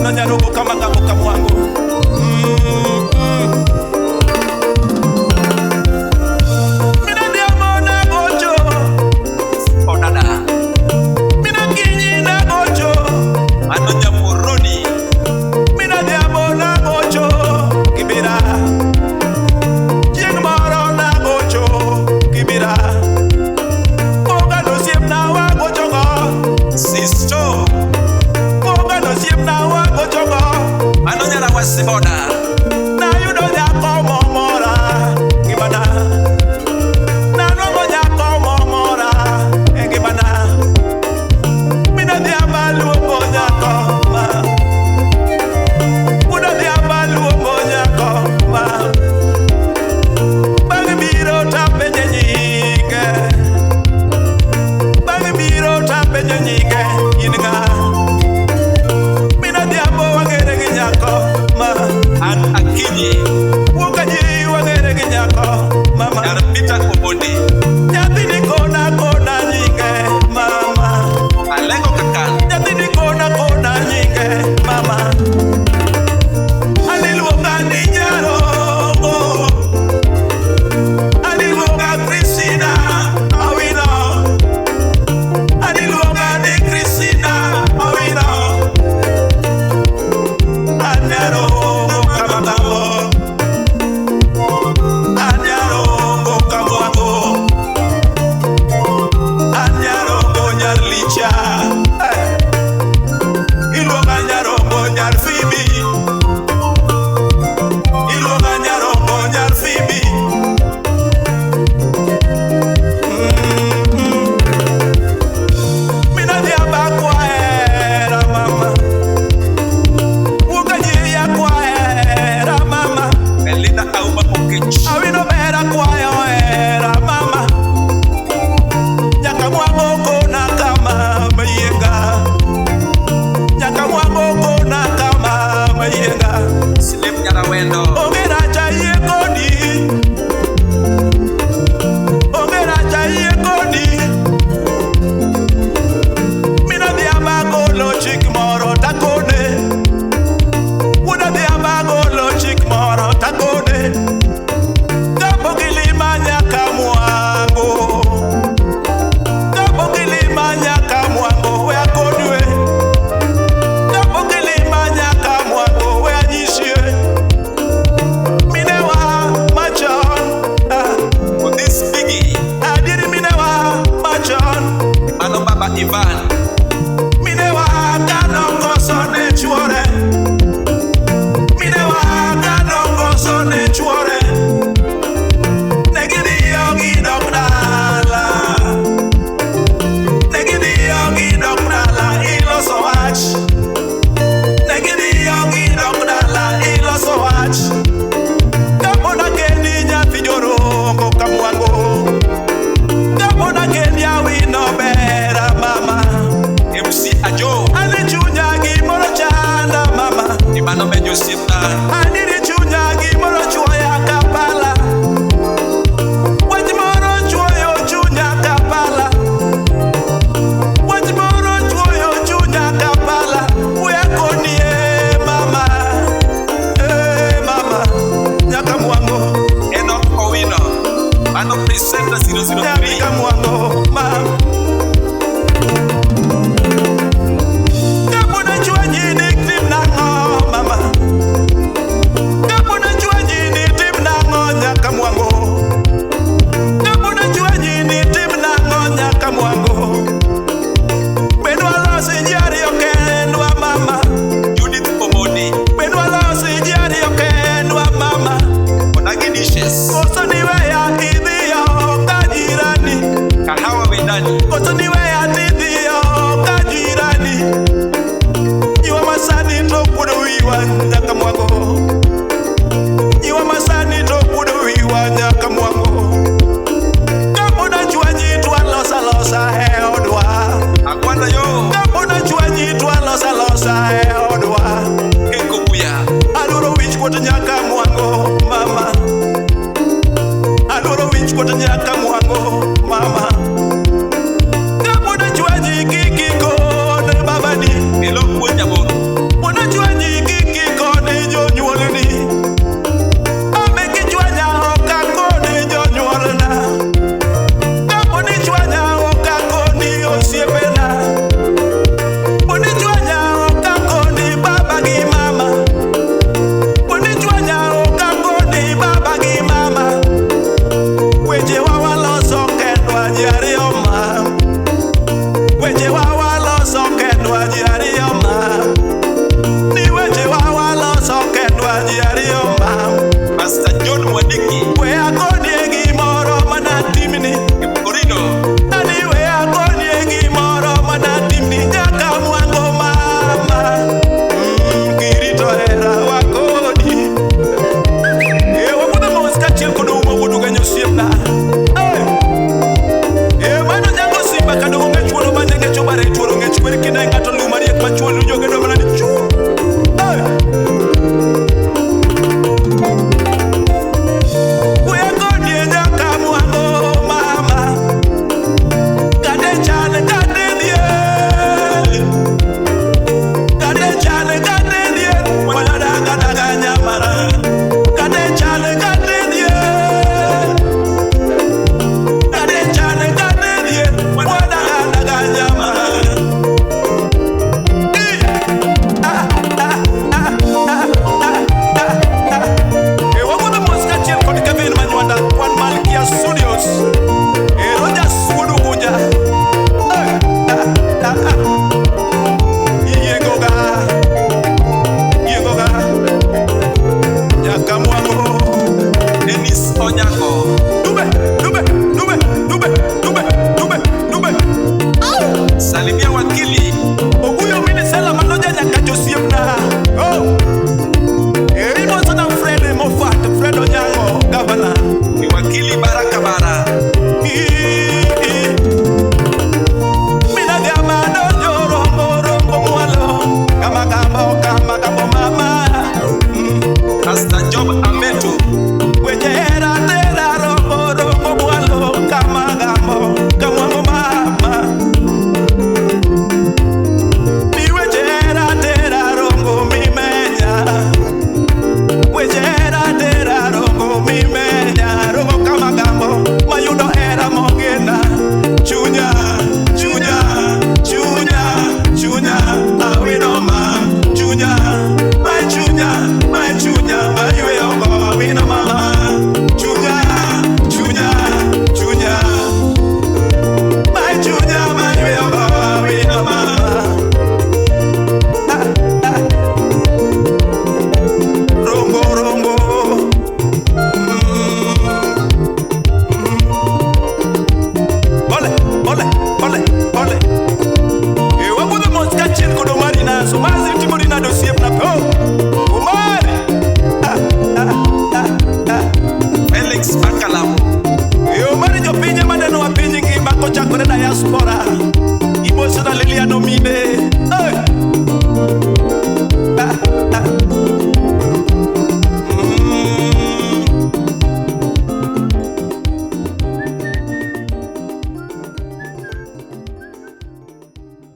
Mano nyarugo kama gabo kamwangu. Mina diamo na gojo. Oh nada. Mina kinyi na gojo. Mano nyamuroni. Mina diamo na gojo. Kibira. Jeng moro na gojo. Kibira. Oga no siep na wa gojo go. Sisto. Oga no siep na wa gojo go. Mano nyala wasibona. Na yudo nyako momora. Gimana? Na nomo nyako momora. Gimana? Mina diamba luongo nyako ma. Una diamba luongo nyako ma. Bang biro tapenje nyinge. Bang biro tapenje nyinge. Yinga. Mina diambo wangere gi nyako ma. An akinyi. Wukanyi wangere gi nyako mama. Arpita obondi. Nyathini kona kona nyinge mama. Alengo kakan. Nyathini kona kona nyinge mama. Aliluonga ni Nyarogo. Aliluonga Christina Awino. Aliluonga ni Christina Awino. Anyarogo kamagamo. Anyarogo kamwango. Anyarogo nyarlicha. Iluonga Nyarogo nyar Phoebe. Iluonga Nyarogo nyar Phoebe. Mina diamba kwaera mama. Wukanyi ya kwaera mama. Belinda Auma Okech. Awino bera kwaera mama. Nyaka mwango kona kama mayenga. Nyaka mwango kona kama mayenga. Silem Nyarawendo. Ongera chaye kodi. Ongera chaye kodi. Mina diamba golo chik moro takone. Una diamba golo chik moro takone. Gambo kilima nyaka mwango. Gambo kilima nyaka mwango we akodwe. Gambo kilima nyaka mwango we anyishie. Minewa machon. For this biggie. Adiri minewa machon. Mano Baba Ivan. Minewa kanongo sone chuore. Minewa kanongo sone chuore. Negidi yogi dokdala. Negidi yogi dokdala iloso wach. Negidi yogi dokdala iloso wach. Kapona kendi nyathi jorongo kamwango. Kapona kendi awino bera mama. wakili Oguyo mine sela maloja nyaka josiepna. Oh, Erimo sana Fred Moffat, Fred Onyango, governor. Ni wakili Baraka Bara. Mina gama dojo rombo mwalo. Kama gambo mama. Pastor Job Ameto. Wejera tera rombo mwalo. Kama gambo mama. Ni wejera tera rombo mimenya. Wejera tera rombo mimenya. Rombo kama gambo mayudo era mogena. Chunya awinoma. Chunya mayueyogo awinoma. Chunya mayueyogo awinoma. Rombo Ole wabudo mos kachil kodo marina so mazi timorina dosiep na po umari Felix Bakalam umari jopinye maneno wapinyi ngima kochakore diaspora iboso na Lilian Omide